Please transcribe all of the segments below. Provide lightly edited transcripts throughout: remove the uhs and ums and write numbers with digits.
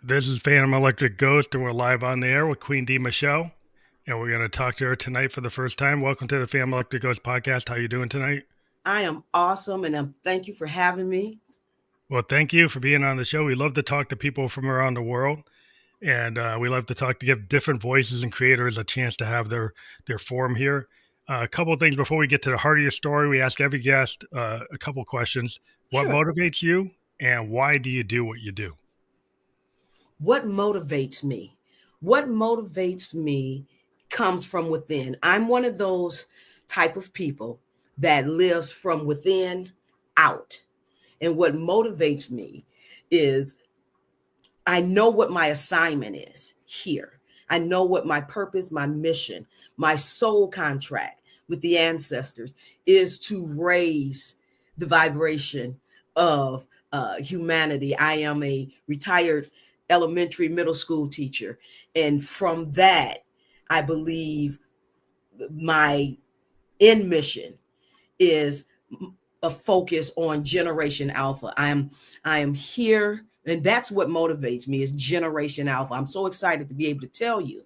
This is Phantom Electric Ghost, and we're live on the air with Queen D. Michele, and we're going to talk to her tonight for the first time. Welcome to the Phantom Electric Ghost podcast. How you doing tonight? I am awesome, and thank you for having me. Well, thank you for being on the show. We love to talk to people from around the world, and we love to give different voices and creators a chance to have their forum here. A couple of things before we get to the heart of your story. We ask every guest a couple questions. What Sure. motivates you, and why do you do what you do? What motivates me? What motivates me comes from within. I'm one of those type of people that lives from within out. And what motivates me is I know what my assignment is here. I know what my purpose, my mission, my soul contract with the ancestors is to raise the vibration of humanity. I am a retired elementary middle school teacher. And from that, I believe my end mission is a focus on Generation Alpha. I am here, and that's what motivates me is Generation Alpha. I'm so excited to be able to tell you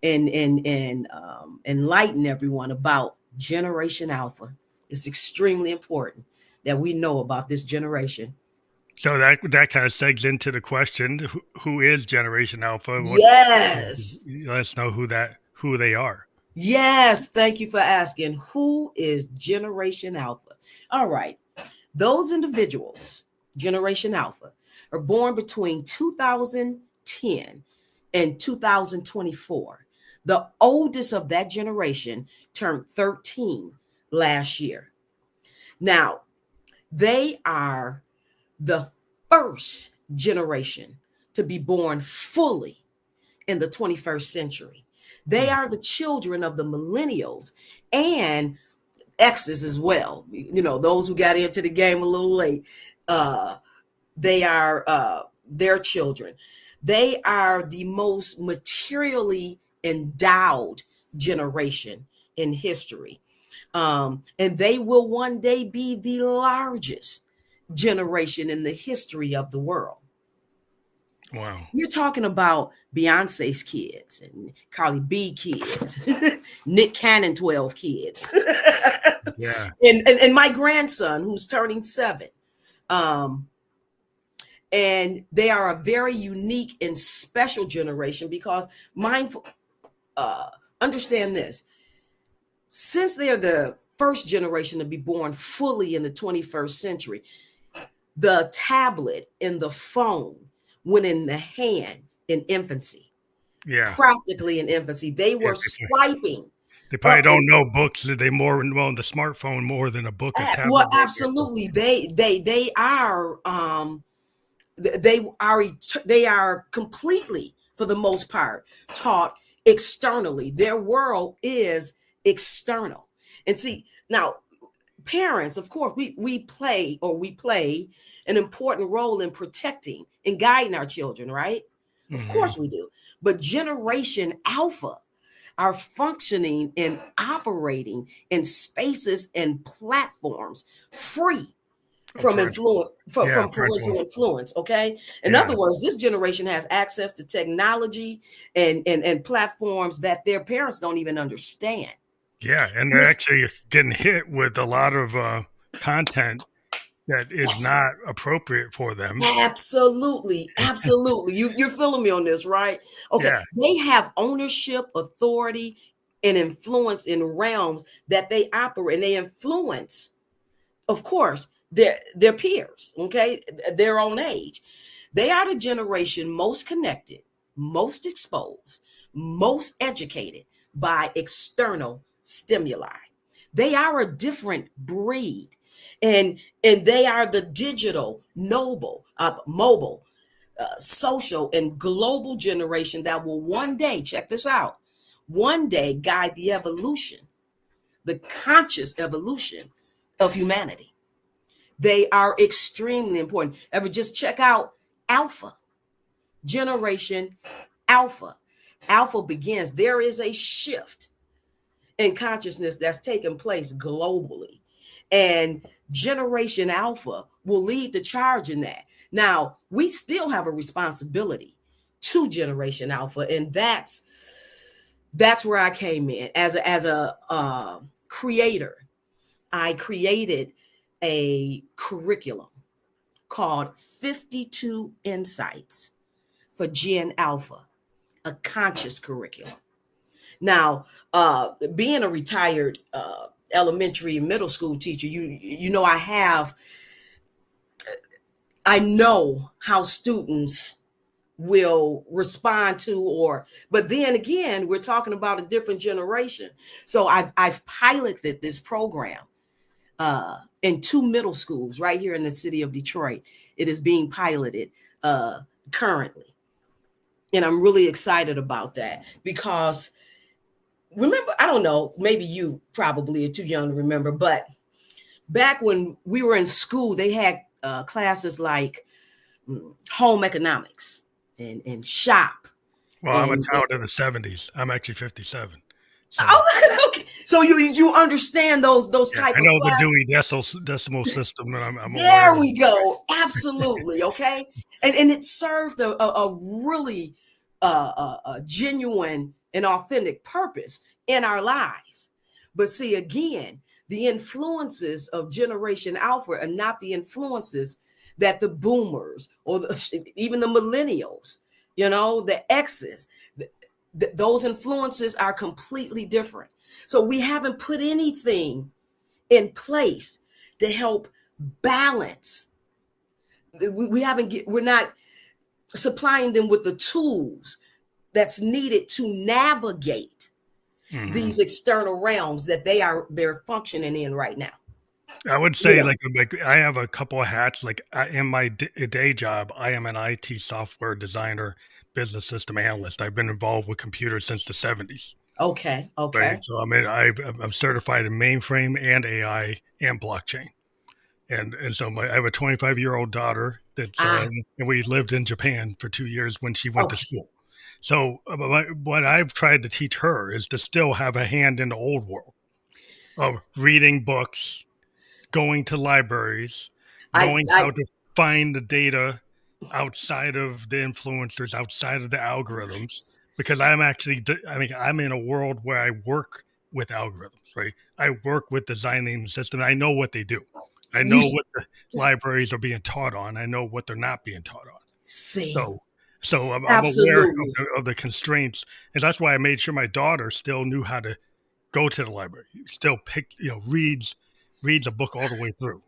and enlighten everyone about Generation Alpha. It's extremely important that we know about this generation. So that kind of segs into the question: who is Generation Alpha? Yes. Let us know who they are. Yes. Thank you for asking. Who is Generation Alpha? All right. Those individuals, Generation Alpha, are born between 2010 and 2024. The oldest of that generation turned 13 last year. Now, they are the first generation to be born fully in the 21st century. They are the children of the millennials and X's as well. You know, those who got into the game a little late. They are their children. They are the most materially endowed generation in history. And they will one day be the largest generation in the history of the world. Wow. You're talking about Beyonce's kids and Carly B kids, Nick Cannon 12 kids. Yeah. And my grandson who's turning 7. And they are a very unique and special generation because mindful, understand this. Since they're the first generation to be born fully in the 21st century, the tablet and the phone went in the hand in infancy. Yeah. Practically in infancy. They were swiping. They probably don't know books. They more know the smartphone more than a book or tablet. Well, absolutely. They are completely, for the most part, taught externally. Their world is external. And see, now parents, of course, we play an important role in protecting and guiding our children, right? Mm-hmm. Of course we do. But Generation Alpha are functioning and operating in spaces and platforms free from influence, from parental influence. Okay. In other words, this generation has access to technology and platforms that their parents don't even understand. Yeah, and they're actually getting hit with a lot of content that is not appropriate for them. Absolutely. You're feeling me on this, right? Okay. Yeah. They have ownership, authority, and influence in realms that they operate, and they influence, of course, their peers, okay, their own age. They are the generation most connected, most exposed, most educated by external stimuli. They are a different breed. And they are the digital, mobile, social, and global generation that will one day, check this out, one day guide the evolution, the conscious evolution of humanity. They are extremely important. Ever just check out Alpha, Generation Alpha. Alpha begins. There is a shift in consciousness that's taking place globally. And Generation Alpha will lead the charge in that. Now, we still have a responsibility to Generation Alpha, and that's where I came in as a creator. I created a curriculum called 52 Insights for Gen Alpha, a conscious curriculum. Now, being a retired elementary and middle school teacher, you know, I know how students will respond to, but then again, we're talking about a different generation. So I've piloted this program in 2 middle schools right here in the city of Detroit. It is being piloted currently. And I'm really excited about that because remember, I don't know, maybe you probably are too young to remember, but back when we were in school, they had classes like home economics and shop. Well, I'm a child of the 70s. I'm actually 57. So, okay. So you understand those type I know of classes. the Dewey Decimal System, and I'm there aware. We go. Absolutely. Okay. And it served a really a genuine and authentic purpose in our lives. But see, again, the influences of Generation Alpha are not the influences that the boomers or even the millennials, you know, the X's, those influences are completely different. So we haven't put anything in place to help balance. We're not supplying them with the tools that's needed to navigate these external realms that they're functioning in right now. I would say like I have a couple of hats. Like in my day job, I am an IT software designer, business system analyst. I've been involved with computers since the 70s. Okay. Right. So I'm certified in mainframe and AI and blockchain. And so I have a 25-year-old daughter that's and we lived in Japan for 2 years when she went to school. So what I've tried to teach her is to still have a hand in the old world of reading books, going to libraries, knowing how to find the data outside of the influencers, outside of the algorithms, because I'm in a world where I work with algorithms, right? I work with designing the system. I know what they do. I know what the libraries are being taught on. I know what they're not being taught on. So I'm aware of the constraints. And that's why I made sure my daughter still knew how to go to the library, still reads a book all the way through.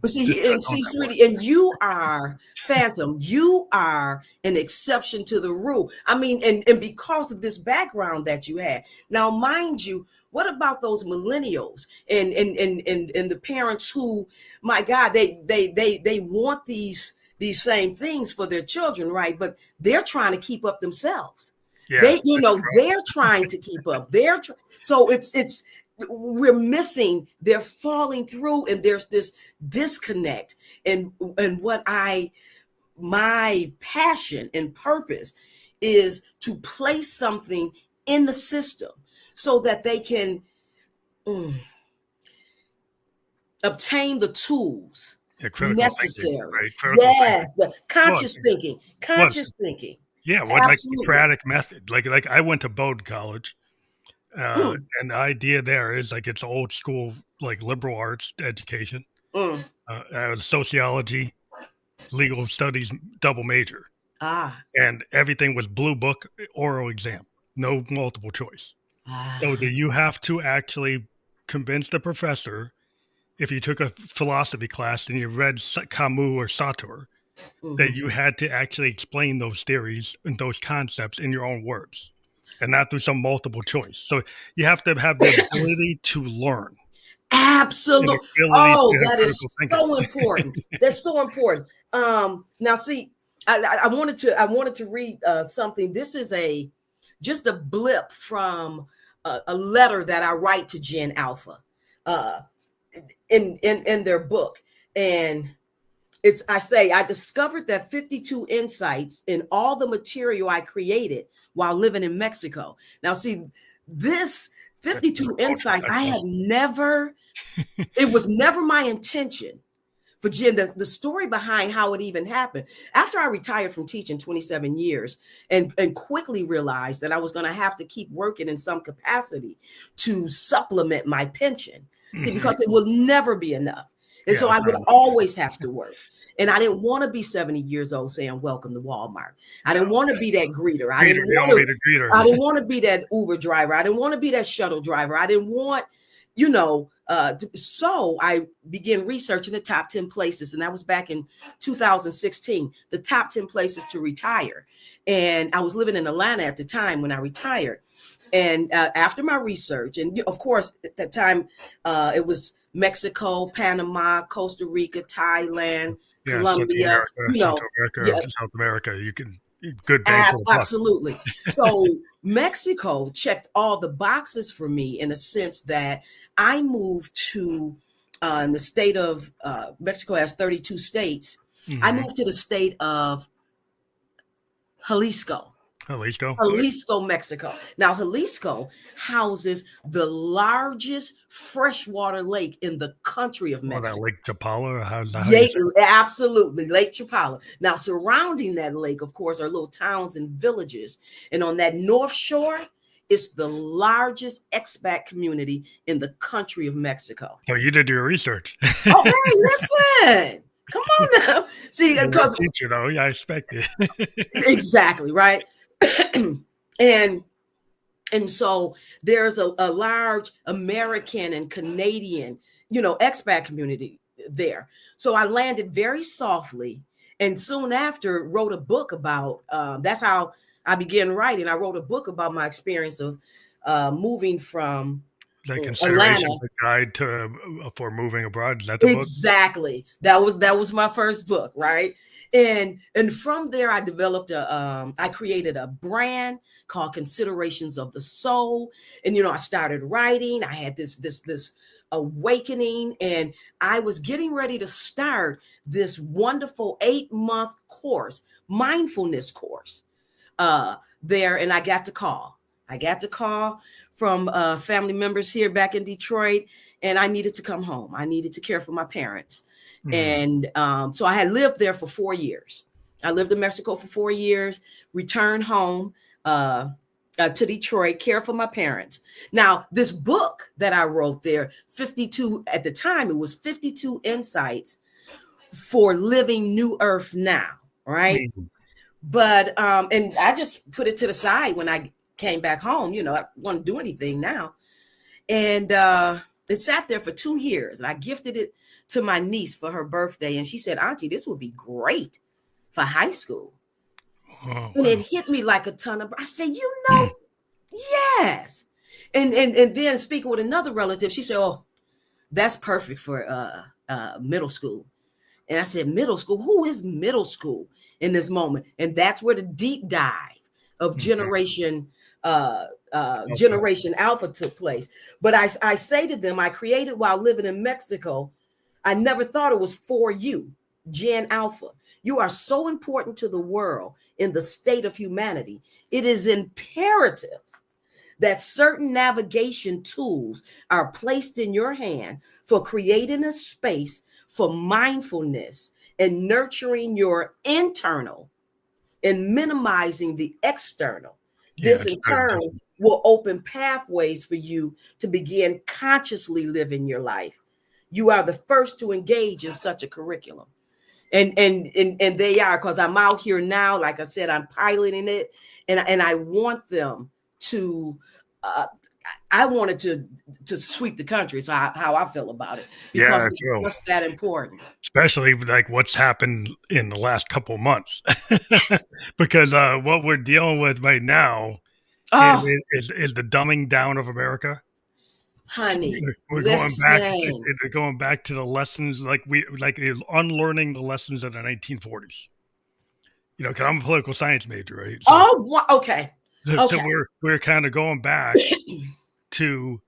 But see, sweetie, and you are Phantom. You are an exception to the rule. I mean, and because of this background that you had. Now, mind you, what about those millennials and the parents who, my God, they want these same things for their children, right? But they're trying to keep up themselves. Yeah, they're trying to keep up. So we're missing, they're falling through, and there's this disconnect. And what my passion and purpose is to place something in the system so that they can obtain the tools necessary. Thinking, right? Yes, the conscious thinking. Yeah, like Socratic method. Like I went to Bowdoin College. And the idea there is like it's old school, like liberal arts education, sociology, legal studies, double major. And everything was blue book, oral exam, no multiple choice. So that you have to actually convince the professor, if you took a philosophy class and you read Camus or Sartre, that you had to actually explain those theories and those concepts in your own words. And not through some multiple choice. So you have to have the ability to learn. Absolutely. That is so important. That's so important. Now, see, I wanted to read something. This is just a blip from a letter that I write to Gen Alpha in their book, and I discovered that 52 insights in all the material I created while living in Mexico. Now, see, this 52 insights, I had never, it was never my intention Virginia, the story behind how it even happened. After I retired from teaching 27 years and quickly realized that I was going to have to keep working in some capacity to supplement my pension. See, because it will never be enough. And so I would always have to work. And I didn't want to be 70 years old saying, welcome to Walmart. I didn't want to be that greeter. I didn't want to be that Uber driver. I didn't want to be that shuttle driver. I didn't want, so I began researching the top 10 places. And that was back in 2016, the top 10 places to retire. And I was living in Atlanta at the time when I retired. And after my research, and of course, at that time, it was Mexico, Panama, Costa Rica, Thailand, Colombia, South America. You can good bang for the buck. Absolutely. So Mexico checked all the boxes for me in a sense that I moved to in the state of Mexico has 32 states. I moved to the state of Jalisco, Mexico. Now, Jalisco houses the largest freshwater lake in the country of Mexico. That Lake Chapala? Absolutely, Lake Chapala. Now, surrounding that lake, of course, are little towns and villages. And on that north shore, it's the largest expat community in the country of Mexico. So you did your research. Oh, hey, listen. Come on now. See, because teacher, though, I expect it. Exactly, right? and so there's a large American and Canadian, expat community there. So I landed very softly, and soon after wrote a book about. That's how I began writing. I wrote a book about my experience of moving from consideration Atlanta. The guide for moving abroad. Is that the Exactly. book? That was my first book, right? And from there, I developed I created a brand called Considerations of the Soul. And I started writing. I had this awakening, and I was getting ready to start this wonderful 8-month course, mindfulness course, there, and I got the call. From family members here back in Detroit, and I needed to come home. I needed to care for my parents. And so I had lived there for 4 years. I lived in Mexico for 4 years, returned home to Detroit, care for my parents. Now, this book that I wrote there, 52, at the time, it was 52 insights for living New Earth now, right? But, and I just put it to the side when I came back home. I want to do anything now. And it sat there for 2 years, and I gifted it to my niece for her birthday. And she said, Auntie, this would be great for high school. Oh, and it hit me like a ton of, I said, yes. And then speaking with another relative, she said, oh, that's perfect for middle school. And I said, middle school? Who is middle school in this moment? And that's where the deep dive of Generation Alpha took place. But I say to them, I created while living in Mexico. I never thought it was for you, Gen Alpha. You are so important to the world in the state of humanity. It is imperative that certain navigation tools are placed in your hand for creating a space for mindfulness and nurturing your internal and minimizing the external. This in turn will open pathways for you to begin consciously living your life. You are the first to engage in such a curriculum. And they are, because I'm out here now. Like I said, I'm piloting it, and I want them to. I wanted to sweep the country. So how I feel about it, because it's just that important. Especially like what's happened in the last couple of months, because what we're dealing with right now is the dumbing down of America. Honey, we're going back to the lessons, like unlearning the lessons of the 1940s. Because I'm a political science major, right? So, okay. So we're kind of going back to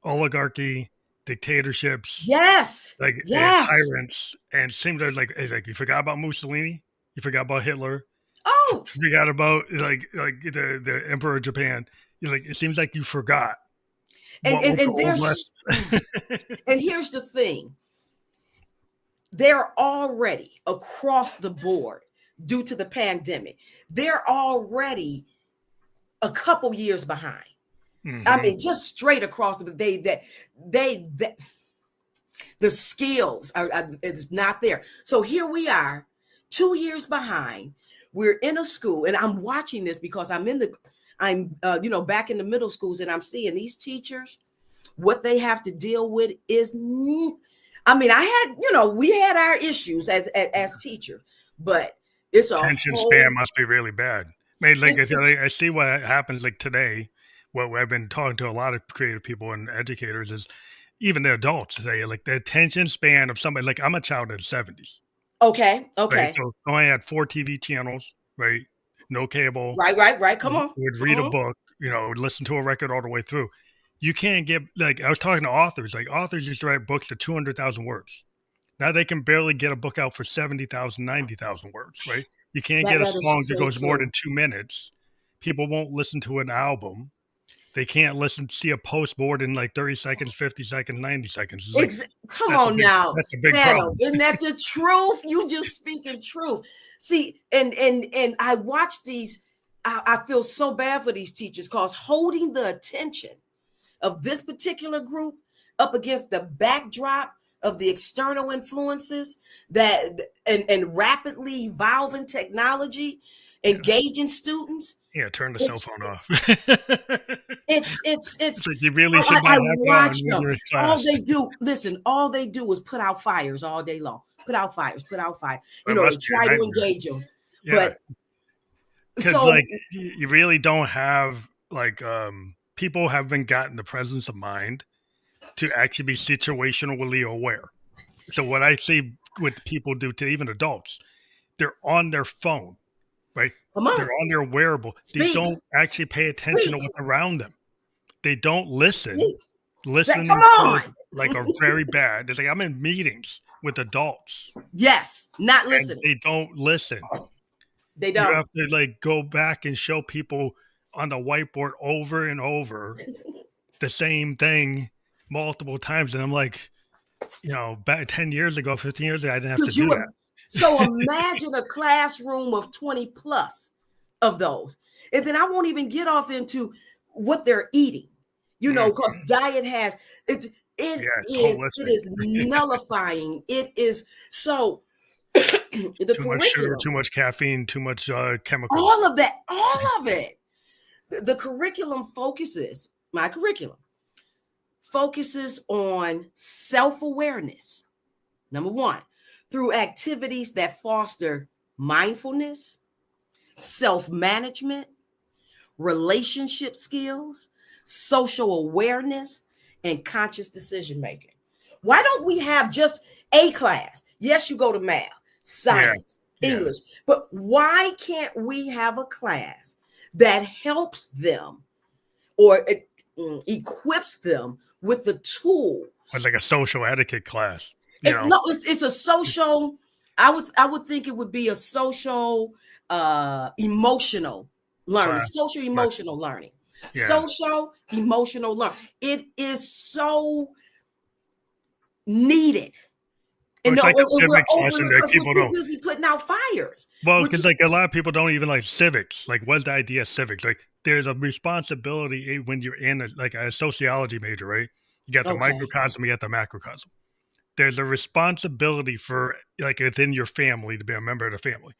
oligarchy, dictatorships, tyrants, and seems like you forgot about Mussolini, you forgot about Hitler, you forgot about like the Emperor of Japan. It seems like you forgot. And there's and here's the thing. they're already across the board due to the pandemic. They're already a couple years behind. I mean, just straight across the they the skills are it's not there. So here we are, 2 years behind. We're in a school, and I'm watching this because I'm back in the middle schools, and I'm seeing these teachers. What they have to deal with is, I mean, we had our issues as teachers, but it's a attention whole span must be really bad. I mean, like I see what happens like today. What I've been talking to a lot of creative people and educators is even the adults say like the attention span of somebody like I'm a child of the 70s. Okay. Right. So I had 4 TV channels, right? No cable. Right. Come on. Would read a book, would listen to a record all the way through. You can't get like I was talking to authors. Like authors used to write books to 200,000 words. Now they can barely get a book out for 70,000, 90,000 words, right? You can't get a song that goes more than 2 minutes. People won't listen to an album. They can't see a post more than like 30 seconds, 50 seconds, 90 seconds. Like, come on now. That's a big problem. Isn't that the truth? You just speaking truth. See, and I watch these. I feel so bad for these teachers because holding the attention of this particular group up against the backdrop of the external influences that and rapidly evolving technology, engaging students. Yeah, turn the cell phone off. It's like you really should I watch them. All they do is put out fires all day long. Put out fires. They try to engage them. Yeah. But so like you really don't have like people haven't gotten the presence of mind to actually be situationally aware. So what I see what people do to even adults, they're on their phone. Right? They're on their wearable. They don't actually pay attention to what's around them. They don't listen. Listen like are very bad. It's like I'm in meetings with adults. Yes, not listening. They don't listen. They don't. You have to like go back and show people on the whiteboard over and over the same thing multiple times. And I'm like, back 10 years ago, 15 years ago, I didn't have to do that. So imagine a classroom of 20 plus of those. And then I won't even get off into what they're eating, because diet has, it is nullifying. It is so too much sugar, too much caffeine, too much chemicals. All of it. The curriculum my curriculum focuses on self-awareness. Number one, through activities that foster mindfulness, self-management, relationship skills, social awareness, and conscious decision-making. Why don't we have just a class? Yes, you go to math, science, English, but why can't we have a class that helps them or equips them with the tools? It's like a social etiquette class. It's a social. I would think it would be a social, emotional learning. Social emotional learning. Social emotional learning. It is so needed. And it's like a civics lesson that people don't. Busy putting out fires. Well, because like a lot of people don't even like civics. Like, what's the idea of civics? Like, there's a responsibility when you're in a sociology major, right? You got the microcosm, you got the macrocosm. There's a responsibility for like within your family to be a member of the family.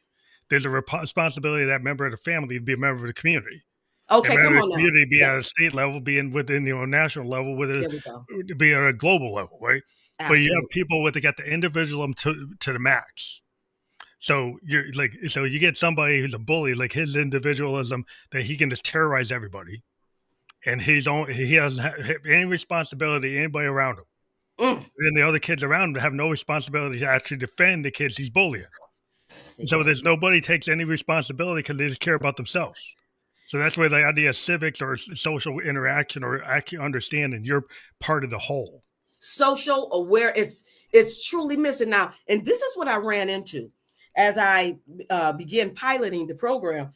There's a responsibility of that member of the family to be a member of the community. Okay, come on now. Community be at a state level, being within national level, be at a global level, right? Absolutely. But you have people they got the individualism to the max. So you get somebody who's a bully, like his individualism that he can just terrorize everybody, and he doesn't have any responsibility anybody around him. And the other kids around him have no responsibility to actually defend the kids he's bullying. So there's nobody takes any responsibility because they just care about themselves. So that's where the idea of civics or social interaction or actually understanding you're part of the whole. Social aware, it's truly missing now. And this is what I ran into as I began piloting the program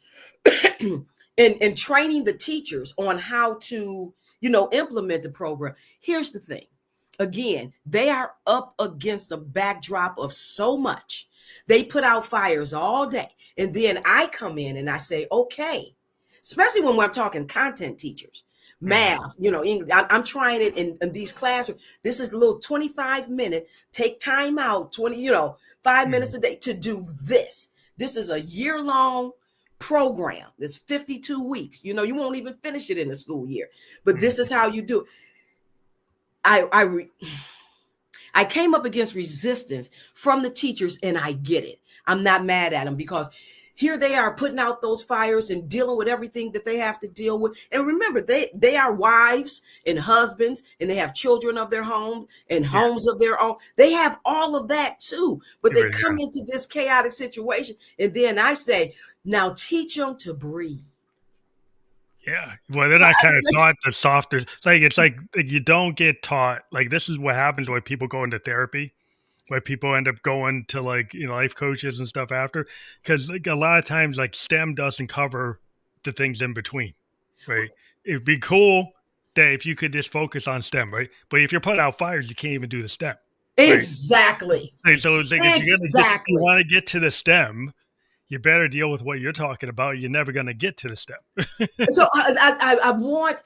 and training the teachers on how to, implement the program. Here's the thing. Again, they are up against a backdrop of so much. They put out fires all day. And then I come in and I say, okay, especially when I'm talking content teachers, math, English. I'm trying it in these classrooms. This is a little 25-minute, take time out, 5 minutes a day to do this. This is a year-long program. It's 52 weeks. You won't even finish it in the school year. But this is how you do it. I came up against resistance from the teachers, and I get it. I'm not mad at them, because here they are putting out those fires and dealing with everything that they have to deal with. And remember, they are wives and husbands, and they have children of their home and homes of their own. They have all of that too, but they come into this chaotic situation. And then I say, now teach them to breathe. Yeah. Well, they're not kind of taught the softer. It's like you don't get taught. Like, this is what happens when people go into therapy, why people end up going to life coaches and stuff after, because a lot of times STEM doesn't cover the things in between, right? It'd be cool that if you could just focus on STEM, right? But if you're putting out fires, you can't even do the STEM. Right? Exactly. So it's like, if you want to get to the STEM, you better deal with what you're talking about. You're never going to get to the STEM. So I want,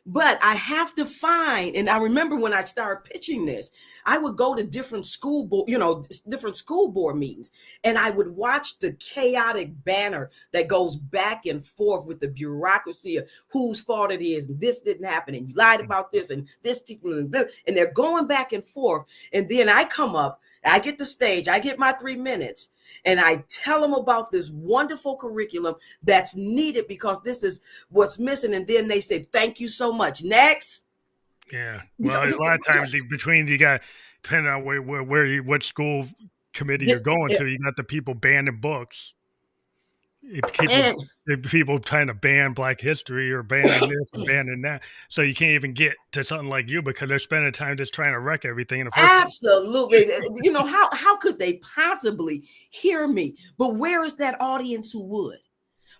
but I have to find, and I remember when I started pitching this, I would go to different school board meetings, and I would watch the chaotic banner that goes back and forth with the bureaucracy of whose fault it is, and this didn't happen, and you lied about this, and this, and they're going back and forth. And then I come up, I get the stage, I get my 3 minutes, and I tell them about this wonderful curriculum that's needed because this is what's missing. And then they say, thank you so much. Next. Yeah. Well, a lot of times between you got, depending on what school committee you're going to, you got the people banning books. People trying to ban Black history or banning this or banning that. So you can't even get to something like you because they're spending time just trying to wreck everything in the first Absolutely. How could they possibly hear me? But where is that audience who would?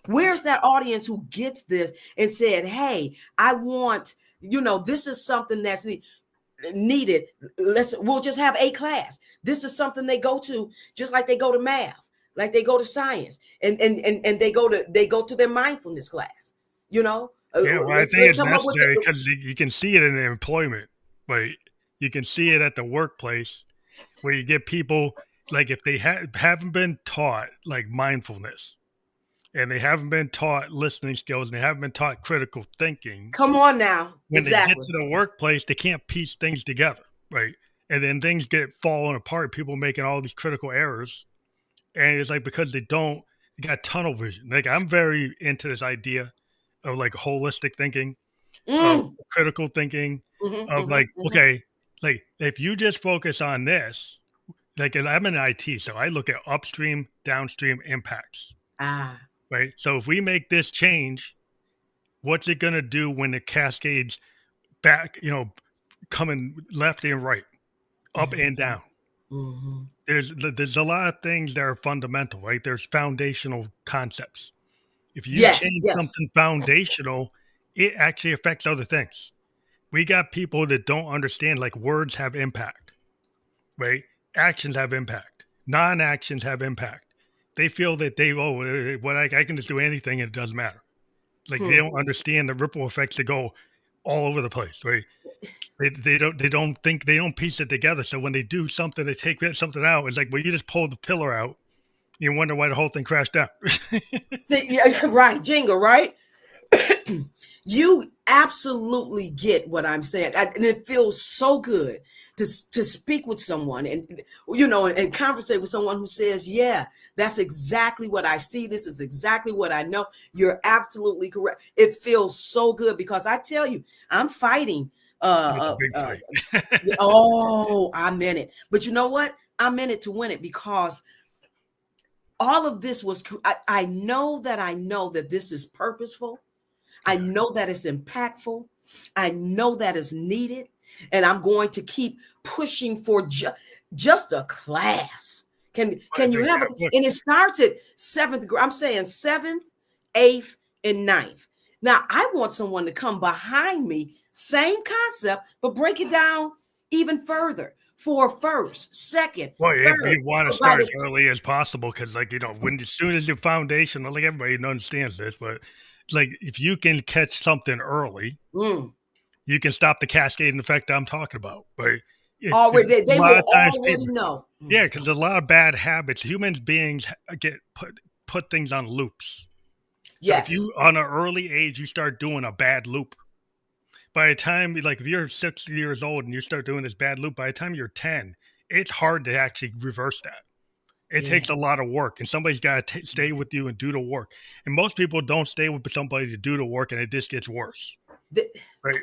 Where's that audience who gets this and said, hey, I want, this is something that's needed. We'll just have a class. This is something they go to, just like they go to math, like they go to science, and they go to their mindfulness class, Yeah, well, I think it's necessary because you can see it in the employment, right? You can see it at the workplace where you get people, if they haven't been taught mindfulness, and they haven't been taught listening skills, and they haven't been taught critical thinking. Come on now. When they get to the workplace, they can't piece things together, right? And then things get falling apart, people making all these critical errors. And it's because they got tunnel vision. I'm very into this idea of holistic thinking, of critical thinking, of okay, if you just focus on this, I'm in IT, so I look at upstream, downstream impacts. Right. So if we make this change, what's it going to do when it cascades back, coming left and right, up and down? Mm-hmm. There's a lot of things that are fundamental, right? There's foundational concepts. If you change something foundational, it actually affects other things. We got people that don't understand, words have impact, right? Actions have impact. Non-actions have impact. They feel that I can just do anything and it doesn't matter. They don't understand the ripple effects that go all over the place, right? They don't piece it together. So when they do something, they take something out. It's well, you just pulled the pillar out. You wonder why the whole thing crashed out. Right, jingle, right? You absolutely get what I'm saying. And it feels so good to speak with someone and conversate with someone who says, yeah, that's exactly what I see. This is exactly what I know. You're absolutely correct. It feels so good because I tell you, I'm fighting. I'm in it. But you know what? I'm in it to win it because all of this was, I know that this is purposeful. I know that it's impactful. I know that it's needed. And I'm going to keep pushing for just a class. Can you have it? And it starts at 7th grade. I'm saying 7th, 8th, and 9th. Now, I want someone to come behind me Same concept, but break it down even further for first, second, Well, if third. you want to Provide start as it. early as possible, because when as soon as your foundation, like everybody understands this, but like if you can catch something early, Mm. you can stop the cascading effect I'm talking about, right? It's Already, a they lot will of times already people, know. yeah, because a lot of bad habits, humans beings get put things on loops. So if Yes, you on an early age you start doing a bad loop, by the time like if you're 60 years old and you start doing this bad loop, by the time you're 10, it's hard to actually reverse that. It yeah. takes a lot of work, and somebody's got to stay with you and do the work. And most people don't stay with somebody to do the work, and it just gets worse. The, Right.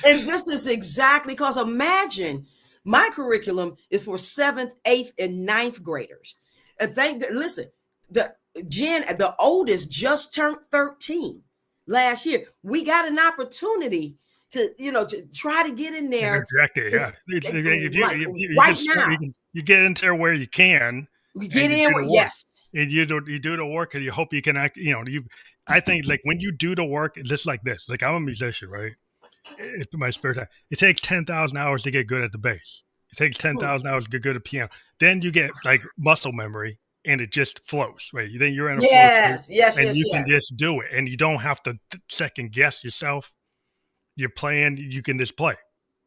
and this is exactly because imagine my curriculum is for 7th, 8th, and 9th graders. And listen, the oldest just turned 13 last year. We got an opportunity to try to get in there. Interjected, yeah. If you Right, you can right start, now. you get into there where you can, We and get you in do with the work, yes. and you do the work, and you hope you can act. I think like when you do the work, just like this. Like I'm a musician, right? It's my spare time. It takes 10,000 hours to get good at the bass. It takes 10,000 hours to get good at piano. Then you get like muscle memory, and it just flows, right? Then you're in a flow state, Yes, yes, and yes, you can yes, just do it, and you don't have to second guess yourself. You're playing, you can just play.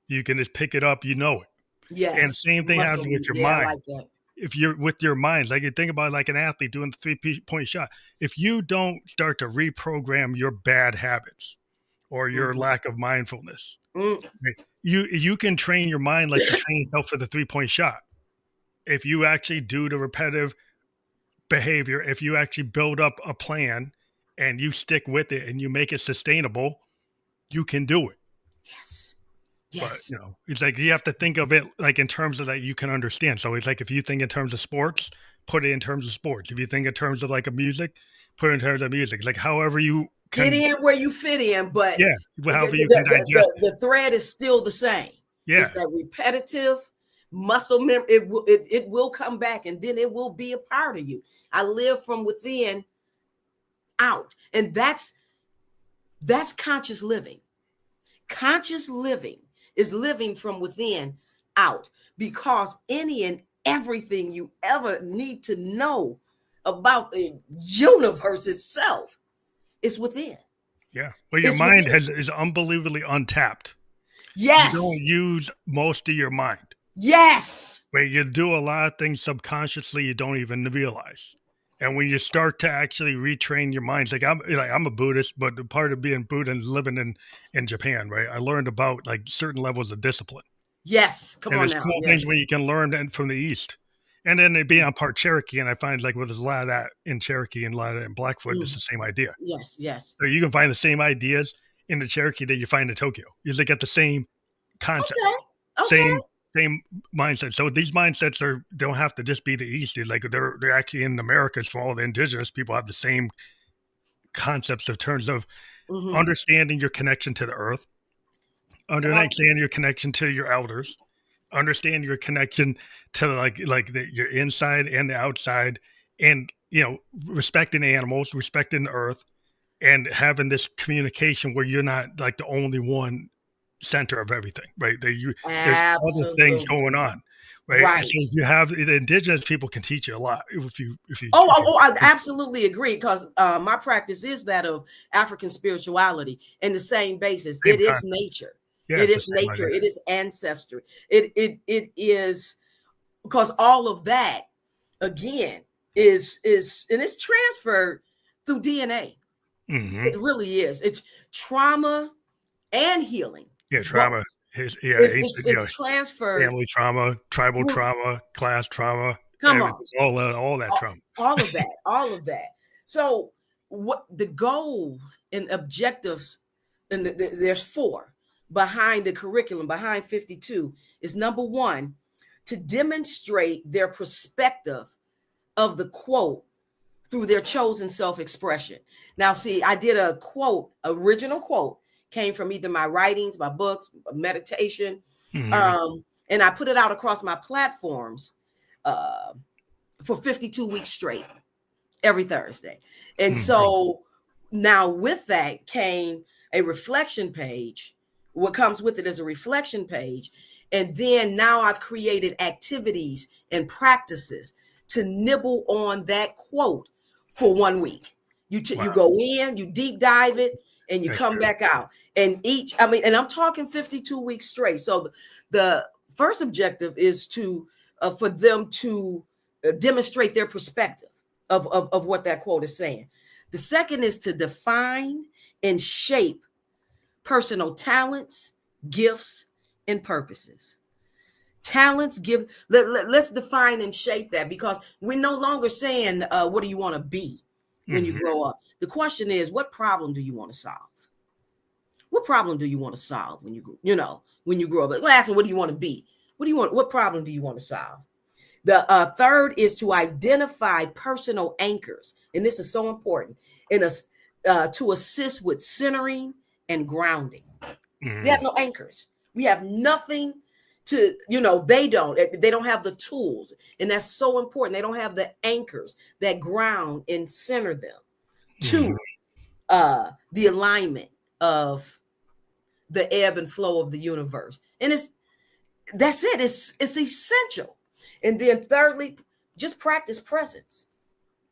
You can just pick it up, you know it. And yes. same thing happens Muscle, with your yeah, I mind. like that. If you're with your minds, like you think about like an athlete doing the 3-point shot. If you don't start to reprogram your bad habits or your Mhm. lack of mindfulness, Mm, right, you can train your mind like you train yourself for the 3-point shot. If you actually do the repetitive behavior, if you actually build up a plan and you stick with it and you make it sustainable, you can do it. yes, But, yes. it's like you have to think of it like in terms of that you can understand. So it's like if you think in terms of sports, put it in terms of sports. If you think in terms of like a music, put it in terms of music. Like however you Get can, in where you fit in, but yeah, the, however the, you can the, digest the, it. the thread is still the same. Yeah, It's that repetitive muscle memory. It will come back, and then it will be a part of you. I live from within out, and that's conscious living. Conscious living is living from within out, because any and everything you ever need to know about the universe itself is within. yeah. Well, your It's mind within. is unbelievably untapped. You don't Yes. use most of your mind. Yes. Right? You do a lot of things subconsciously you don't even realize. And when you start to actually retrain your minds, like I'm a Buddhist, but the part of being Buddha and living in Japan, right? I learned about like certain levels of discipline. Yes. Come And on there's now. cool things Yes. where you can learn that from the East. And then they being on part Cherokee, and I find like there's a lot of that in Cherokee and a lot of that in Blackfoot. It's Mm. the same idea. Yes. Yes. So you can find the same ideas in the Cherokee that you find in Tokyo. You just get the same concept, Okay. Okay. same mindset. So these mindsets don't have to just be the East. They're actually in Americas for all the indigenous people have the same concepts in terms of Mm-hmm. understanding your connection to the earth, understanding your connection to your elders, understand your connection to your inside and the outside, and respecting animals, respecting the earth, and having this communication where you're not like the only one center of everything, right? There's other things Absolutely. going on, right? And so Right. you have the indigenous people can teach you a lot Oh, I absolutely agree, because my practice is that of African spirituality, and the same basis. same It is concept. nature. Yeah, It it's the is same nature. idea. It is ancestry. It is, because all of that again is and it's transferred through DNA. Hmm. It really is. It's trauma and healing. Yeah, Both. trauma. It's Ancient, it's, it's transferred family trauma, tribal through. trauma, class trauma, Come on. everything, all that trauma. All of that, all of that. So what the goals and objectives, and there's four behind the curriculum, behind 52, is number one, to demonstrate their perspective of the quote through their chosen self-expression. Now, see, I did a quote, original quote, came from either my writings, my books, meditation, Hmm. and I put it out across my platforms uh, for 52 weeks straight, every Thursday. And Hmm. so now with that came a reflection page What comes with it is a reflection page. And then now I've created activities and practices to nibble on that quote for 1 week. You Wow. go in, you deep dive it, and you That's come good. back out. And and I'm talking 52 weeks straight. So the first objective is to for them to demonstrate their perspective of what that quote is saying. The second is to define and shape personal talents, gifts, and purposes. Talents, let's define and shape that, because we're no longer saying, what do you want to be when you grow up? The question is, what problem do you want to solve? What problem do you want to solve when when you grow up? Well, ask them, what do you want to be? What problem do you want to solve? The third is to identify personal anchors. And this is so important to assist with centering and grounding. We have no anchors. We have nothing to, they don't have the tools. And that's so important. They don't have the anchors that ground and center them to the alignment of the ebb and flow of the universe. And that's it. It's essential. And then thirdly, just practice presence.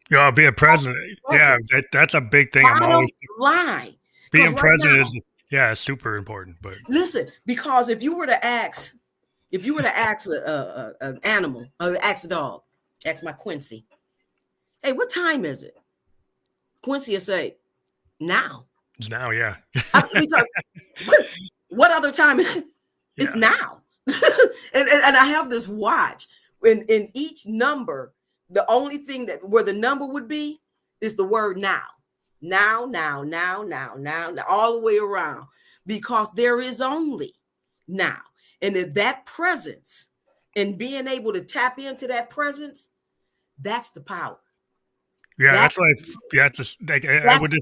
Yeah, being present. Yeah, that's a big thing. Bottom line. Being present is super important. But listen, because if you were to ask an animal, ask a dog, ask my Quincy, hey, what time is it? Quincy will say, now. It's now, yeah. Because what other time? It's now. and I have this watch. In each number, the only thing where the number would be is the word now. Now, all the way around, because there is only now. And if that presence and being able to tap into that presence, that's the power. Yeah, that's why. Yeah,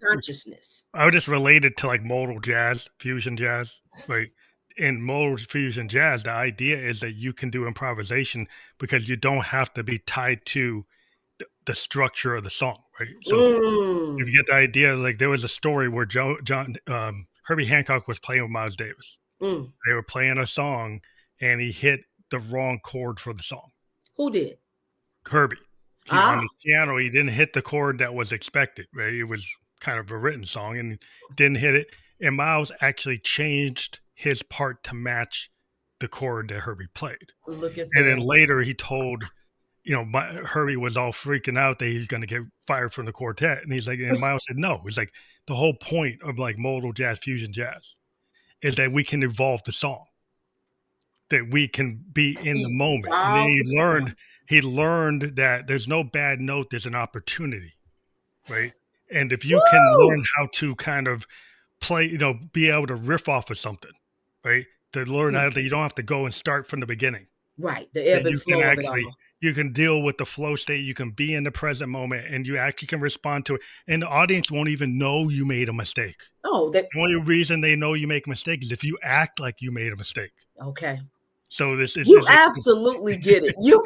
consciousness. I would just relate it to like modal jazz, fusion jazz. Like in modal fusion jazz, the idea is that you can do improvisation because you don't have to be tied to the structure of the song, right? So if you get the idea, like there was a story where Herbie Hancock was playing with Miles Davis. They were playing a song, and he hit the wrong chord for the song. Who did? Herbie. On the piano, he didn't hit the chord that was expected, right? It was kind of a written song, and didn't hit it. And Miles actually changed his part to match the chord that Herbie played. Look at that. And then later he told, Herbie was all freaking out that he's going to get fired from the quartet. And he's like, and Miles said, no. He's like, the whole point of like modal jazz, fusion jazz is that we can evolve the song, that we can be in the moment. And then he learned that there's no bad note, there's an opportunity, right? And if you can learn how to kind of play, be able to riff off of something, right? To learn how that you don't have to go and start from the beginning. Right, the ebb and flow of it all. You can deal with the flow state, you can be in the present moment, and you actually can respond to it. And the audience won't even know you made a mistake. Oh, the only reason they know you make a mistake is if you act like you made a mistake. Okay. So you absolutely get it. You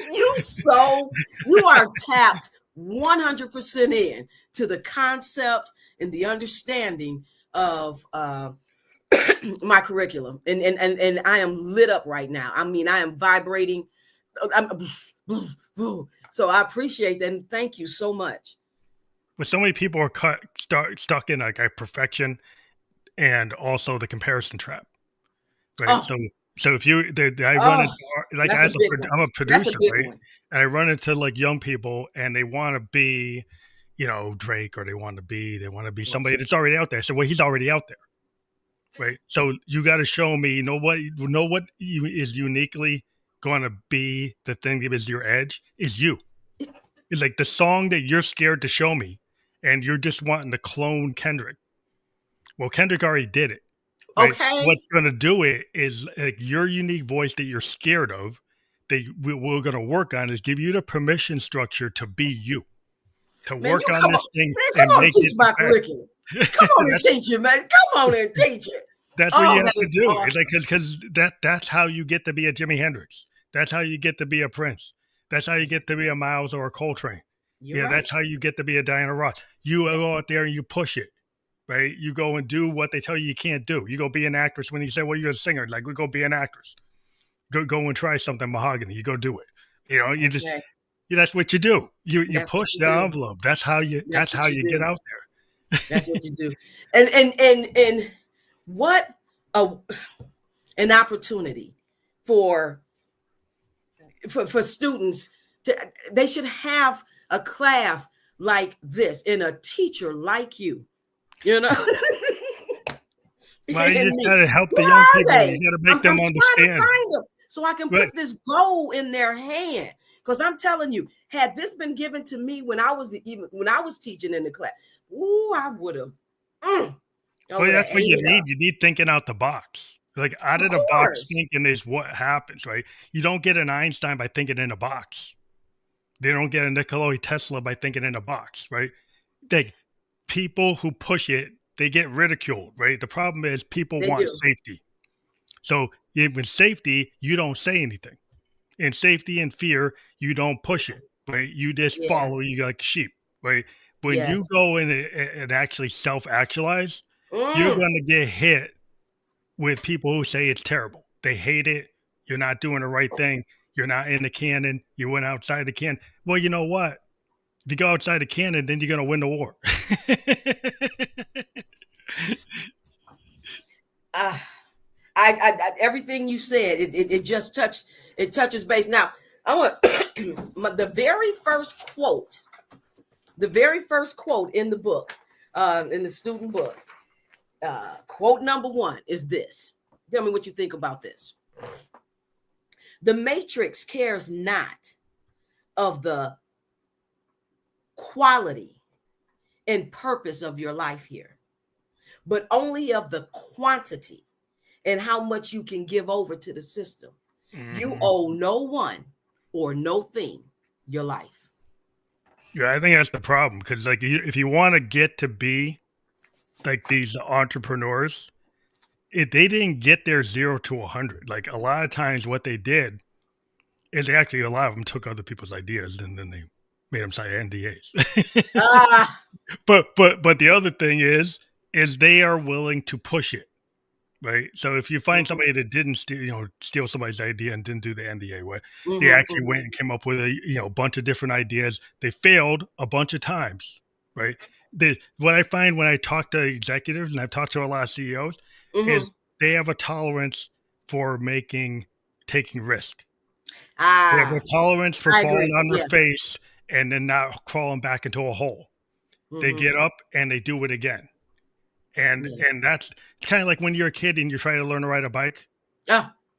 are tapped 100% in to the concept and the understanding of my curriculum, and I am lit up right now. I mean, I am vibrating. So I appreciate that, and thank you so much. But so many people are stuck in like a perfection, and also the comparison trap, right? So if you, I run into, like I'm a producer, right? And I run into like young people, and they want to be, Drake, or they want to be somebody that's already out there. So he's already out there, right? So you got to show me, what is uniquely going to be the thing that is your edge is you. It's like the song that you're scared to show me, and you're just wanting to clone Kendrick. Well, Kendrick already did it. Right? Okay. What's going to do it is like your unique voice that you're scared of, that we're going to work on, is give you the permission structure to be you, to work on this thing. Man, come on, teach my curriculum. Come on and teach it, man. Come on and teach it. That's what you have to do. Awesome. It's like, because that's how you get to be a Jimi Hendrix. That's how you get to be a Prince. That's how you get to be a Miles or a Coltrane. Right. That's how you get to be a Diana Ross. You go out there and you push it. right? You go and do what they tell you can't do. You go be an actress when you say, well, you're a singer, like we go be an actress. Go and try something mahogany. You go do it. You just Okay. that's what you do. You That's what push you the do. envelope. That's That's how what you you get do. out That's what you do. And what a an opportunity for students they should have a class like this and a teacher like you. You know, Well, you and just me. gotta help the Where young are people. they? You gotta I'm make them trying to understand. find them so I can Right. put this goal in their hand. Because I'm telling you, had this been given to me when I was teaching in the class, ooh, I would have. I Well, would have that's what ate you it need. up. You need thinking out the box. Like out Of of the box course, thinking is what happens, right? You don't get an Einstein by thinking in a box. They don't get a Nikola Tesla by thinking in a box, right? Like people who push it, they get ridiculed, right? The problem is people they want do. safety. So with safety, you don't say anything. In safety and fear, you don't push it, right? You just Yeah. follow you like sheep, right? When you Yes. go in and actually self-actualize, you're Mm. going to get hit with people who say it's terrible. They hate it. You're not doing the right thing. You're not in the canon. You went outside the canon. Well, you know what? If you go outside the canon, then you're going to win the war. Uh, everything you said, it just touches base. Now, I want the very first quote in the book, in the student book, quote number 1 is this. Tell me what you think about this. The Matrix cares not of the quality and purpose of your life here, but only of the quantity and how much you can give over to the system. Mm-hmm. You owe no one or no thing your life. Yeah, I think that's the problem because, like, if you want to get to be like these entrepreneurs, they didn't get their 0 to 100. Like a lot of times, what they did is actually a lot of them took other people's ideas and then they made them sign NDAs. But the other thing is they are willing to push it, right? So if you find somebody that didn't steal somebody's idea and didn't do the NDA way, they actually went and came up with a bunch of different ideas. They failed a bunch of times, right? What I find when I talk to executives and I've talked to a lot of CEOs is they have a tolerance for taking risk. They have a tolerance for falling on their face and then not crawling back into a hole. They get up and they do it again. And that's kind of like when you're a kid and you're trying to learn to ride a bike.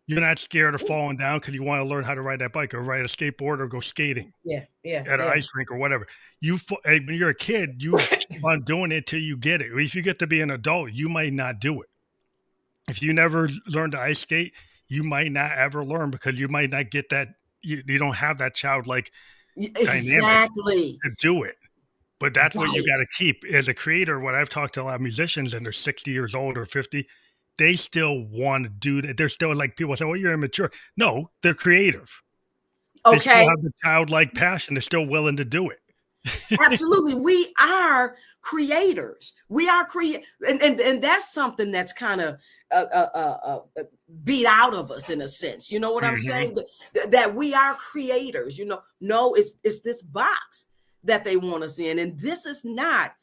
You're not scared of falling down because you want to learn how to ride that bike or ride a skateboard or go skating at an ice rink or whatever. When you're a kid, you keep on doing it till you get it. If you get to be an adult, you might not do it. If you never learn to ice skate, you might not ever learn because you might not get that. You don't have that childlike dynamic to do it. But that's what you got to keep as a creator. What I've talked to a lot of musicians and they're 60 years old or 50, they still want to do that. They're still like, people say, well, you're immature. No, they're creative. They still have the childlike passion. They're still willing to do it. Absolutely. We are creators. We are and that's something that's kind of beat out of us in a sense. You know what I'm saying? That we are creators. No, it's this box that they want us in, and this is not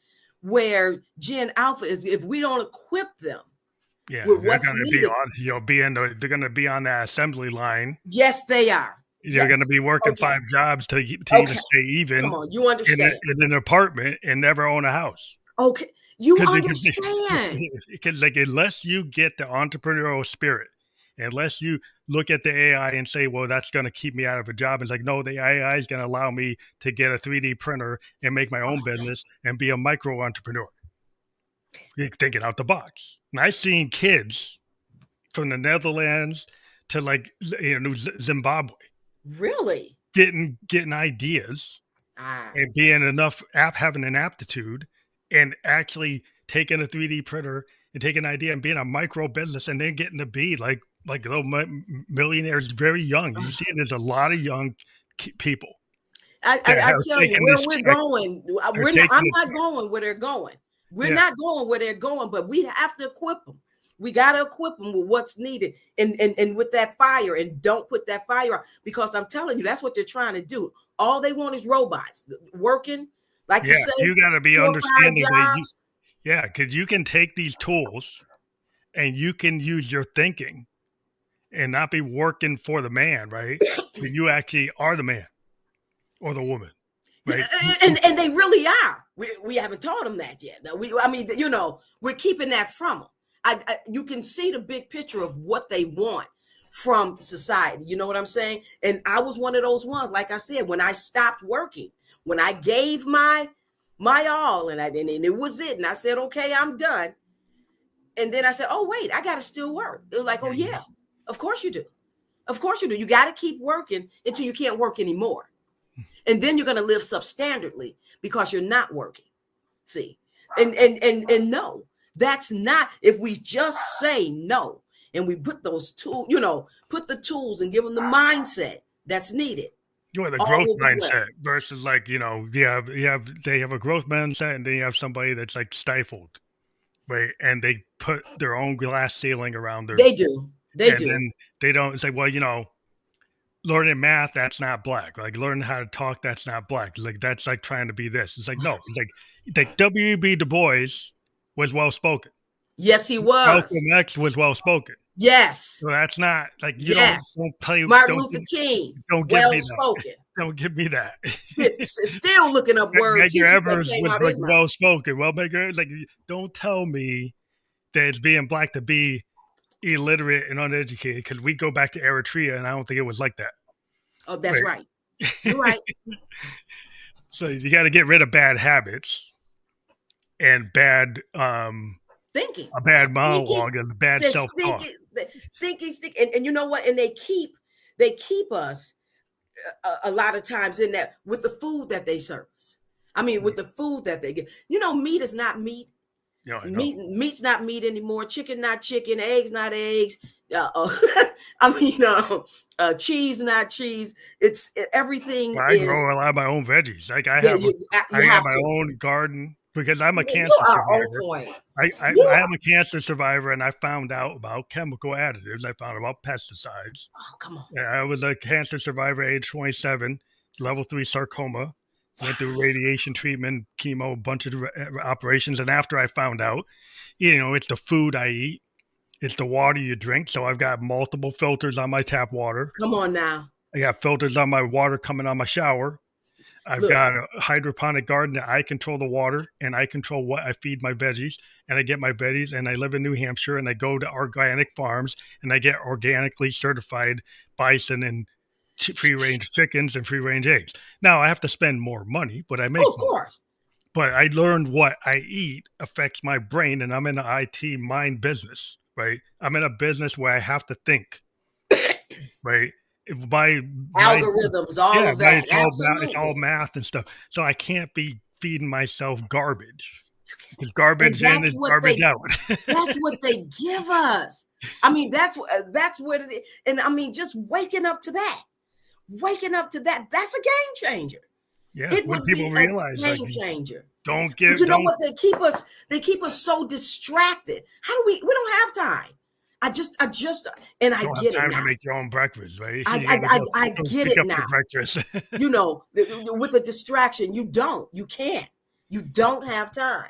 where Gen Alpha is. If we don't equip them, with what's needed, they're going to be on that assembly line. Yes, they are. You're going to be working 5 jobs to even stay even. Come on, you understand? In an apartment and never own a house. Okay, you understand? Because like unless you get the entrepreneurial spirit, unless you look at the AI and say, well, that's going to keep me out of a job. It's like, no, the AI is going to allow me to get a 3D printer and make my own business and be a micro entrepreneur. You're thinking out the box. And I've seen kids from the Netherlands to like Zimbabwe. Really? Getting ideas and having an aptitude and actually taking a 3D printer and taking an idea and being a micro business and then getting to be like little millionaires very young. You see, there's a lot of young people. I tell you where we're going. I'm not going where they're going, We're not going where they're going, but we have to equip them. We got to equip them with what's needed and with that fire, and don't put that fire out, because I'm telling you, that's what they're trying to do. All they want is robots working, like you say, you got to be 4 or 5 understanding jobs. because you can take these tools and you can use your thinking and not be working for the man, right? But you actually are the man or the woman, right? And they really are. We haven't taught them that yet. I mean, we're keeping that from them. You can see the big picture of what they want from society. You know what I'm saying? And I was one of those ones, like I said, when I stopped working, when I gave my all, and it was it. And I said, okay, I'm done. And then I said, oh, wait, I got to still work. It was like, oh, yeah, of course you do. Of course you do. You got to keep working until you can't work anymore. And then you're going to live substandardly because you're not working. See, and no. That's not, if we just say no and we put those tools, put the tools and give them the mindset that's needed. You have the growth mindset versus like, they have a growth mindset, and then you have somebody that's like stifled, right? And they put their own glass ceiling around their. They do. And they don't say, well, learning math, that's not black. Like learning how to talk, that's not black. Like that's like trying to be this. It's like, no, it's like W.B. Du Bois was well spoken. Yes, he was. Malcolm X was well spoken. Yes. So that's not like don't play. Martin Luther King. Don't give well me spoken. That. Don't give me that. Still looking up words. Medgar Evers was like well spoken. Well, Medgar, like don't tell me that it's being black to be illiterate and uneducated, because we go back to Eritrea and I don't think it was like that. Oh, that's right. You're right. So you got to get rid of bad habits and bad thinking, a bad monologue, and bad self-talk. Thinking, and you know what? And they keep us a lot of times in that with the food that they serve us. I mean, with the food that they get. Meat is not meat. Meat's not meat anymore. Chicken not chicken. Eggs not eggs. Cheese not cheese. It's everything. Well, I grow a lot of my own veggies. Like I have my own garden. Because I'm a cancer survivor. I am a cancer survivor, and I found out about chemical additives. I found out about pesticides. Oh, come on. I was a cancer survivor, age 27, level 3 sarcoma. Went through radiation treatment, chemo, a bunch of operations. And after I found out, it's the food I eat. It's the water you drink. So I've got multiple filters on my tap water. Come on now. I got filters on my water coming on my shower. I've got a hydroponic garden that I control the water, and I control what I feed my veggies, and I get my veggies, and I live in New Hampshire, and I go to organic farms, and I get organically certified bison and free-range chickens and free-range eggs. Now I have to spend more money, but I make of course. But I learned what I eat affects my brain, and I'm in the IT mind business, right? I'm in a business where I have to think, right? Algorithms, all of that. It's all math and stuff. So I can't be feeding myself garbage. Because garbage in is garbage out. That's what they give us. I mean, that's what it is. And I mean, just waking up to that, that's a game changer. Yeah, when people realize game changer. Don't give. But you know what? They keep us so distracted. How do we don't have time. I get it now. To make your own breakfast, right? I get it now. Breakfast. With a distraction, you can't. You don't have time.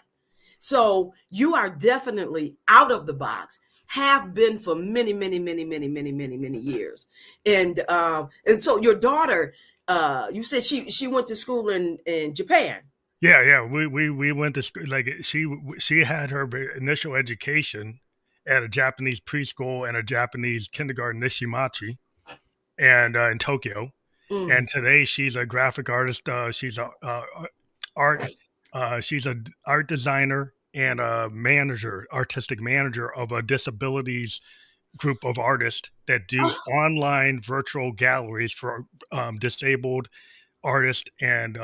So you are definitely out of the box. Have been for many, many, many, many, many, many, many years. And so your daughter, you said she went to school in Japan. Yeah. We went to school. Like she had her initial education at a Japanese preschool and a Japanese kindergarten, Nishimachi, and in Tokyo. And today she's a graphic artist. She's a she's an art designer and a artistic manager of a disabilities group of artists that do online virtual galleries for disabled artists and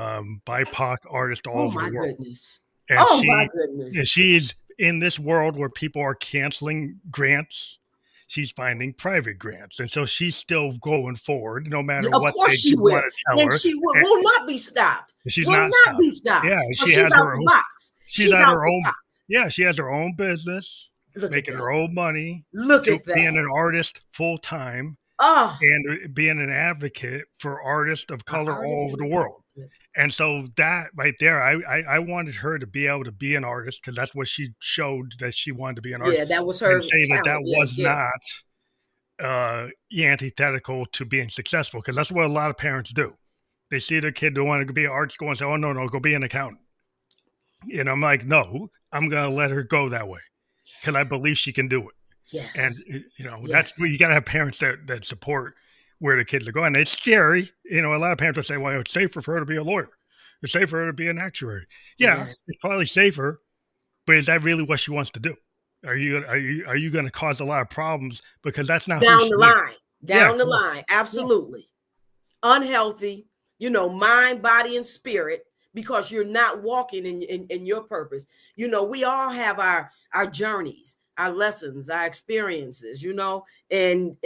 BIPOC artists all over the world. Goodness. And my goodness. And she's in this world where people are canceling grants. She's finding private grants. And so she's still going forward, no matter what they she will. want to tell her. And she will not be stopped. She's will not be stopped. Yeah, she's out the box. She's at her own. Yeah, she has her own business, Look at making that. her own money, Look at being that. an artist full time, Oh, and being an advocate for artists of an color all artist over and the an world. advocate. And so that right there, I wanted her to be able to be an artist because that's what she showed that she wanted to be an artist, Yeah, that was and her say that that talent. Yeah, was gift. not antithetical to being successful because that's what a lot of parents do. They see their kid who want to be an art school and say, "Oh no, go be an accountant." And I'm like, "No, I'm going to let her go that way because I believe she can do it." And Yes. that's Yes. where you got to have parents that support where the kids are going. It's scary. A lot of parents will say, "Well, it's safer for her to be a lawyer. It's safer for her to be an actuary." Yeah, Yeah. it's probably safer, but is that really what she wants to do? Are you going to cause a lot of problems because that's not who Down she the is? line. Yeah, Down the line. yeah, Absolutely. Unhealthy, mind, body, and spirit, because you're not walking in your purpose. We all have our journeys, our lessons, our experiences, and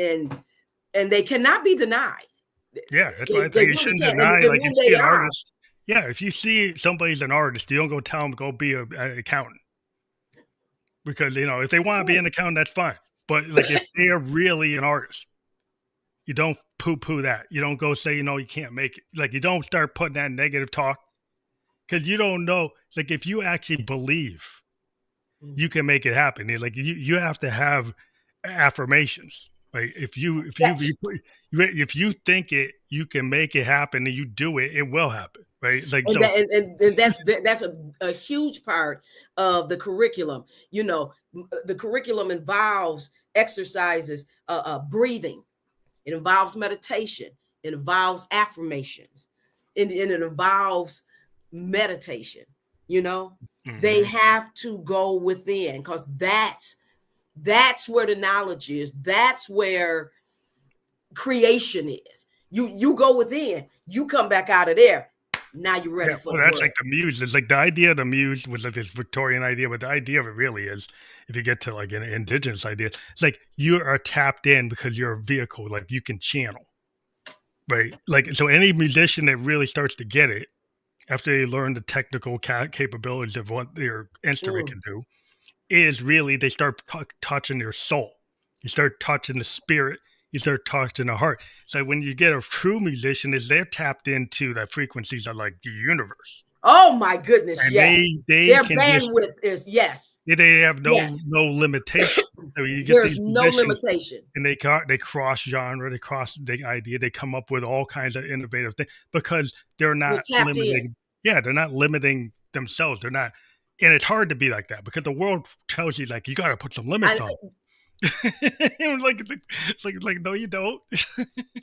they cannot be denied. yeah. That's why They, I they think you really shouldn't can't. And, deny. and Like, when you see they an are, artist. Yeah, if you see somebody's an artist, you don't go tell them go be an accountant because if they want to be an accountant, that's fine. But like if they are really an artist, you don't poo-poo that. You don't go say, you can't make it. Like, you don't start putting that negative talk because you don't know. Like, if you actually believe you can make it happen, like you have to have affirmations. Right? that's If you think it, you can make it happen, and you do it, it will happen. Right? Like and so. that and that's a huge part of the curriculum. The curriculum involves exercises, breathing. It involves meditation. It involves affirmations. And it involves meditation. You know, they Mhm. have to go within, because that's where the knowledge is. That's where creation is. You go within, you come back out of there. Now you're ready Yeah, for the well, that's world. like the muse. It's like the idea of the muse was like this Victorian idea, but the idea of it really is, if you get to like an indigenous idea, it's like you are tapped in because you're a vehicle, like you can channel, right? Like, so any musician that really starts to get it after they learn the technical capabilities of what their instrument Mm. can do is really they start touching their soul. You start touching the spirit. You start touching the heart. So when you get a true musician, is they're tapped into the frequencies of like the universe, Oh my goodness, and yes. they Their can just bandwidth is yes, they have yes. no limitation. So you get There's these no musicians, limitation. and they cross genre, they cross the idea, they come up with all kinds of innovative things because they're We're not tapped in. limiting. Yeah, they're not limiting themselves. They're not, and it's hard to be like that because the world tells you like you got to put some limits I, on. like it's like no, you don't.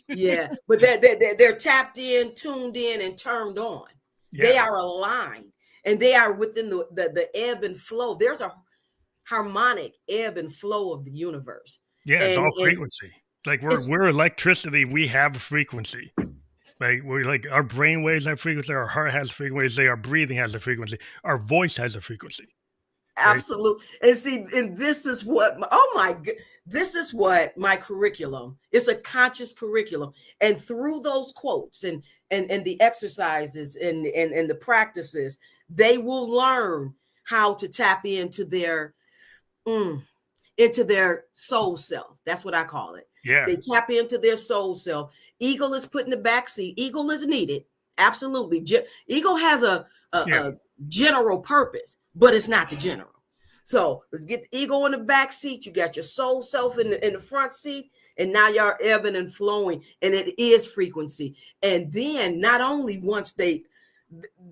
yeah, but they're tapped in, tuned in, and turned on. They Yeah, are aligned, and they are within the ebb and flow. There's a harmonic ebb and flow of the universe, yeah, it's all and frequency. Like it's we're electricity. We have a frequency. Like we're like our brain waves have frequency, our heart has frequency, our breathing has a frequency, our voice has a frequency, right? absolute. And see, and this is what, oh my god, this is what my curriculum is, a conscious curriculum. And through those quotes and the exercises and the practices, they will learn how to tap mm, into their soul self. That's what I call it. Yeah, They tap into their soul self. Ego is put in the back seat. Ego is needed. Absolutely. Ego has yeah, a general purpose, but it's not the general. So let's get the ego in the back seat. You got your soul self in the front seat, and now you're ebbing and flowing, and it is frequency. And then not only once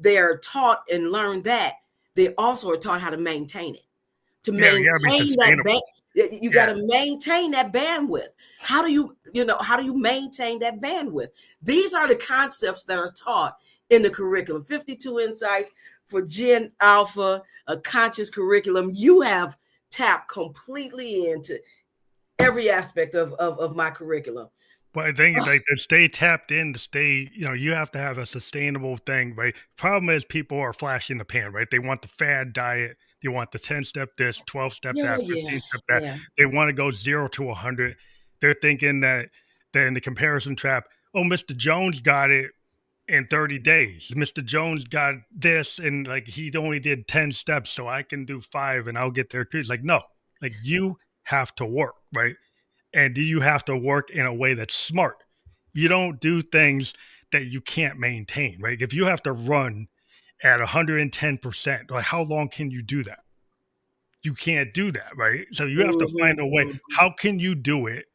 they're taught and learn that, they also are taught how to maintain it, to yeah. You gotta be maintain that sustainable. you got Yeah, to maintain that bandwidth. How do you maintain that bandwidth? These are the concepts that are taught in the curriculum. 52 insights for Gen Alpha, a conscious curriculum. You have tapped completely into every aspect of my curriculum. but I think Oh, like to stay tapped in, to stay, you have to have a sustainable thing, right? Problem is people are flashing the pan, right? They want the fad diet. They want the 10-step this, 12-step yeah, that, yeah, 15-step that. yeah. They want to go 0 to 100. They're thinking that they're in the comparison trap. Oh, Mr. Jones got it. in 30 days. Mr. Jones got this and like he only did 10 steps, so I can do 5 and I'll get there too. It's like, no, like you have to work, right? And you have to work in a way that's smart. You don't do things that you can't maintain, right? If you have to run at 110%, like how long can you do that? You can't do that, right? So you have to find a way. Mhm. How can you do it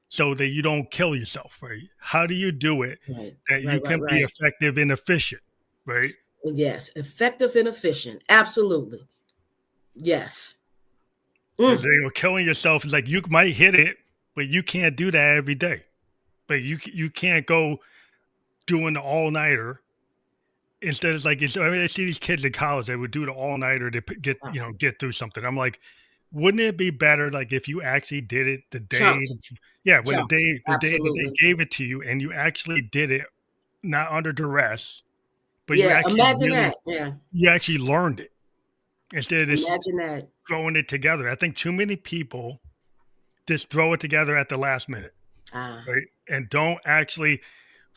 so that you don't kill yourself, right? How do you do it Right, that you right, right, can be right. effective and efficient, right? Yes, effective and efficient. Absolutely. Yes. Because Mm. you know, killing yourself is like you might hit it, but you can't do that every day. But you can't go doing the all nighter. Instead, it's like I mean, I see these kids in college. They would do the all nighter to get Uh, get through something. I'm like, wouldn't it be better like if you actually did it the day? chunks, Yeah, when chunks. the day that Absolutely. they gave it to you, and you actually did it not under duress, but Yeah. Imagine that. Yeah. you actually learned it instead of just Imagine that. throwing it together. I think too many people just throw it together at the last minute, Ah. right? And don't actually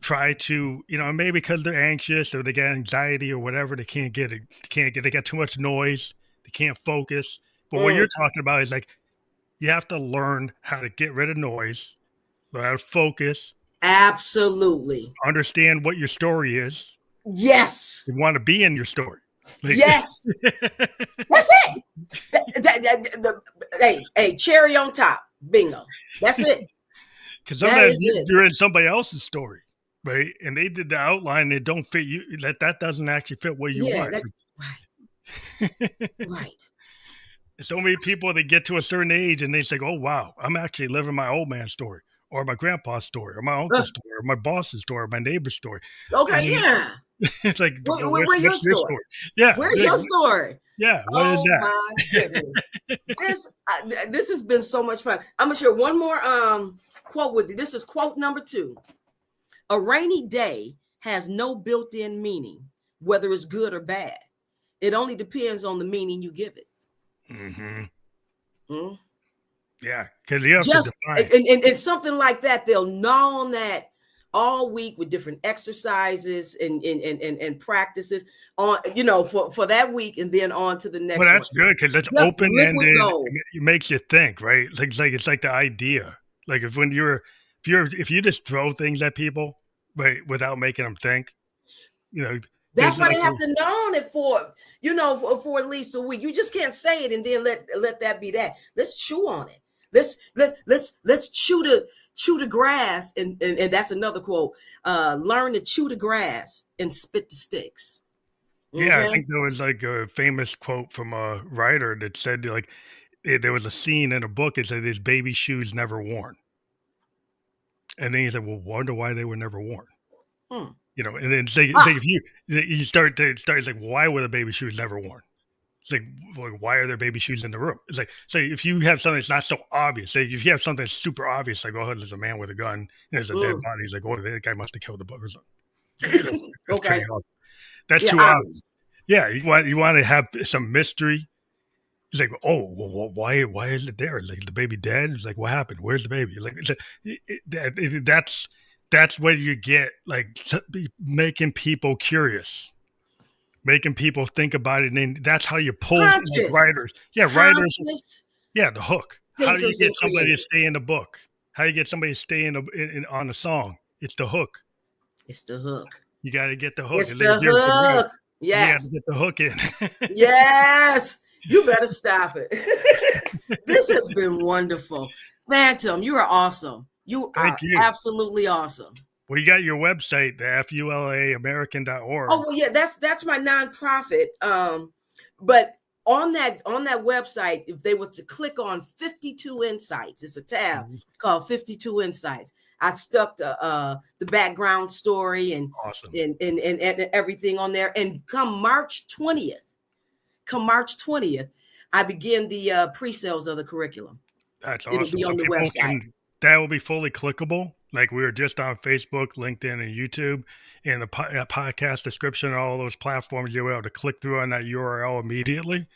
try to, you know, maybe because they're anxious or they got anxiety or whatever, they can't get it, they got too much noise, they can't focus. But what you're Mm. talking about is like you have to learn how to get rid of noise, learn how to focus, Absolutely. understand what your story is. Yes. You want to be in your story. Like, Yes. That's it. Hey, cherry on top. Bingo. That's it. because That sometimes is it. you're in somebody else's story, right? And they did the outline, and it don't fit you. That doesn't actually fit what you Yeah, want. that's right. Right. So many people they get to a certain age and they say, "Oh wow, I'm actually living my old man's story, or my grandpa's story, or my Uh, uncle's story, or my boss's story, or my neighbor's story." And okay, then yeah. it's like, well, Where's your what's your story? story? Yeah, Where's your story? yeah. What is Oh my goodness. This has been so much fun. I'm gonna share one more quote with you. This is quote number 2. A rainy day has no built-in meaning, whether it's good or bad. It only depends on the meaning you give it. Mm-hmm. Mm? Yeah, because you have to Just define. and something like that, they'll gnaw on that all week with different exercises and practices on, for that week, and then on to the Well, next one. that's good because it's Just open liquid ended. gold. It makes you think, right? It's like the idea. Like if you just throw things at people, right, without making them think, you know, That's there's why like they have to know on it for at least a week. You just can't say it and then let that be that. Let's chew on it. Let's chew the grass, and that's another quote. Learn to chew the grass and spit the sticks. yeah, I Okay. think there was like a famous quote from a writer that said like there was a scene in a book. It said his baby shoes never worn, and then he said, "Well, wonder why they were never worn." Hmm. You know, and then say Ah, if you start it's like, why were the baby shoes never worn? It's like, why are there baby shoes in the room? It's like, so if you have something that's not so obvious, say if you have something that's super obvious, like, oh, there's a man with a gun and there's a dead mm. body, he's like, oh, that guy must have killed the bug or something. Like, that's pretty Okay. obvious. That's Yeah, too obvious. obvious. Yeah, you want to have some mystery. He's like, oh, well, why is it there? Like the baby dead? It's like, what happened? Where's the baby? Like, that's what you get. Like making people curious, making people think about it, and then that's how you pull like Conscious, writers. Yeah, writers. conscious Yeah, the hook. How do you thinkers get and somebody to creators. stay in the book? How do you get somebody to stay on the song? It's the hook. It's the hook. You got to get the hook. It's And then the there's the rhythm. hook. You got to Yes. get the hook in. Yes. You better stop it. This has been wonderful. Phantom, you are awesome. You Thank are you. absolutely awesome. Well, you got your website, the FULAamerican.org. Oh well, yeah, that's my nonprofit. But on that website, if they were to click on 52 Insights, it's a tab Mhm. called 52 Insights. I stuck the background story and Awesome. and everything on there. And come March 20th, I begin the pre-sales of the curriculum. That's It'll awesome. be So on the people website. can, that will be fully clickable. Like we were just on Facebook, LinkedIn, and YouTube. In the podcast description, all those platforms, you'll be able to click through on that URL immediately.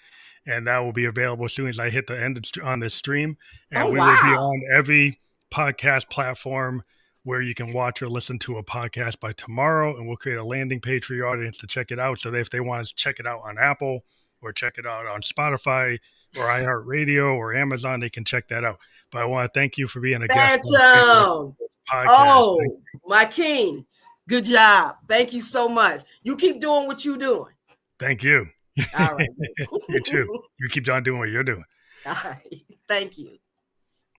And that will be available as soon as I hit the end on this stream. And Oh we will be wow. on every podcast platform where you can watch or listen to a podcast by tomorrow, and we'll create a landing page for your audience to check it out. So that if they want to check it out on Apple or check it out on Spotify or iHeartRadio or Amazon, they can check that out. But I want to thank you for being a guest on the podcast. Oh, my king. Good job. Thank you so much. You keep doing what you're doing. Thank you. All right. You too. You keep on doing what you're doing. All right. Thank you.